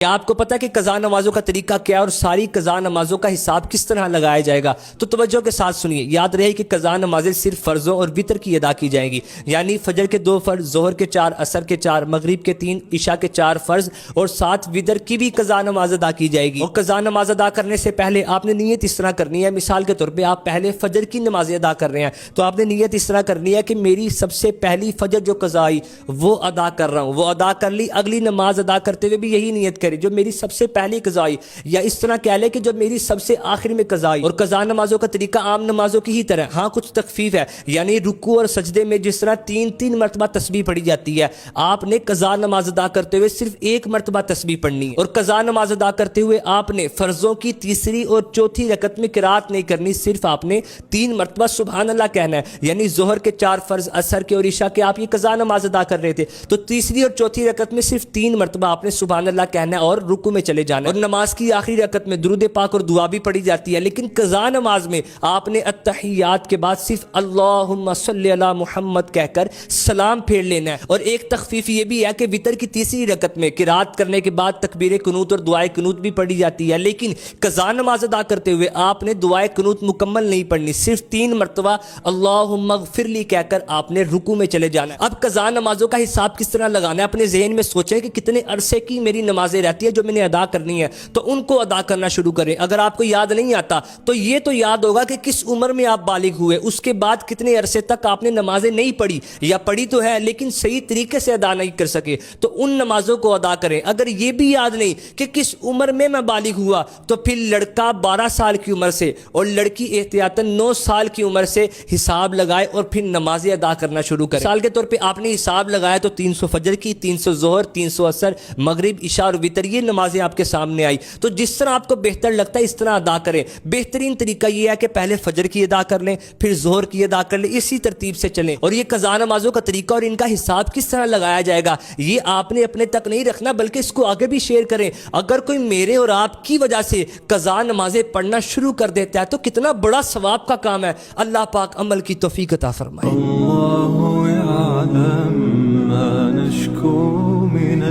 کیا آپ کو پتا ہے کہ قضا نمازوں کا طریقہ کیا ہے اور ساری قضا نمازوں کا حساب کس طرح لگایا جائے گا؟ تو توجہ کے ساتھ سنیے. یاد رہے کہ قضا نمازیں صرف فرضوں اور وتر کی ادا کی جائیں گی، یعنی فجر کے 2 فرض، ظہر کے 4، عصر کے 4، مغرب کے 3، عشاء کے 4 فرض اور 7 وتر کی بھی قضا نماز ادا کی جائے گی. اور قضا نماز ادا کرنے سے پہلے آپ نے نیت اس طرح کرنی ہے. مثال کے طور پہ آپ پہلے فجر کی نمازیں ادا کر رہے ہیں تو آپ نے نیت اس طرح کرنی ہے کہ میری سب سے پہلی فجر جو قضا آئی وہ ادا کر رہا ہوں، وہ ادا کر لی. اگلی نماز ادا کرتے ہوئے بھی یہی نیت کرے جو میری سب سے پہلی قضا آئی، یا اس طرح کہہ لے کہ جو میری سب سے آخر میں قضا آئی. اور قضا نمازوں کا طریقہ عام نمازوں کی ہی طرح، ہاں کچھ تخفیف ہے، یعنی رکوع اور سجدے میں جس طرح 3 مرتبہ تسبیح پڑھی جاتی ہے، آپ نے قضا نماز ادا کرتے ہوئے صرف 1 مرتبہ تسبیح پڑھنی ہے. اور قضا نماز ادا کرتے ہوئے آپ نے فرضوں کی تیسری اور چوتھی رکعت میں قرات نہیں کرنی، صرف آپ نے 3 مرتبہ سبحان اللہ کہنا ہے. یعنی ظہر کے 4 فرض، عصر کے اور عشاء کے آپ یہ قضا نماز ادا کر رہے تھے تو تیسری اور چوتھی رکعت میں صرف 3 مرتبہ آپ نے سبحان اللہ کہنا ہے اور رکوع میں چلے جانا ہے. اور نماز کی آخری رکعت میں درود پاک اور دعا بھی پڑھی جاتی ہے، لیکن قضا نماز میں آپ نے التحیات کے بعد صرف اللہم صلی علی محمد کہہ کر سلام پھیر لینا ہے. اور ایک تخفیف یہ بھی ہے کہ وتر کی تیسری رکعت میں قرات کرنے کے بعد تکبیر قنوت اور دعائے قنوت بھی پڑھی جاتی ہے، لیکن قضا نماز ادا کرتے ہوئے آپ نے دعائے قنوت مکمل نہیں پڑھنی، صرف 3 مرتبہ اللہم اغفر لی کہہ کر آپ نے رکوع میں چلے جانا ہے. اب قضا نمازوں کا حساب کس طرح لگانا ہے؟ اپنے ذہن میں سوچیں کہ کتنے عرصے کی میری نمازیں رہتی ہے جو میں نے ادا کرنی ہے، تو ان کو ادا کرنا شروع کریں. اگر آپ کو یاد نہیں آتا تو یہ تو یاد ہوگا کہ کس عمر میں آپ بالغ ہوئے، اس کے بعد کتنے عرصے تک آپ نے نمازیں نہیں پڑھی، یا پڑھی تو ہے لیکن صحیح طریقے سے ادا نہیں کر سکے، تو ان نمازوں کو ادا کریں. اگر یہ بھی یاد نہیں کہ کس عمر میں بالغ ہوا، تو پھر لڑکا 12 سال کی عمر سے اور لڑکی احتیاطاً 9 سال کی عمر سے حساب لگائے اور پھر نمازیں ادا کرنا شروع کریں. مثال کے طور پہ آپ نے حساب لگایا تو 300 فجر کی، 300 ظہر، 300 عصر، مغرب، عشاء اور وتر، یہ نمازیں آپ کے سامنے آئی. تو جس طرح آپ کو بہتر لگتا ہے اس طرح ادا کریں. بہترین طریقہ یہ ہے کہ پہلے فجر کی ادا کر لیں، پھر ظہر کی ادا کر لیں، اسی ترتیب سے چلیں. اور یہ قضا نمازوں کا طریقہ اور ان کا حساب کس طرح لگایا جائے گا، یہ آپ نے اپنے تک نہیں رکھنا بلکہ اس کو آگے بھی شیئر کریں. اگر کوئی میرے اور آپ کی وجہ سے قضا نمازیں پڑھنا شروع کر دیتا ہے تو کتنا بڑا ثواب کا کام ہے. اللہ پاک عمل کی توفیق عطا فرمائے. اللہ یعلم ما نشکو من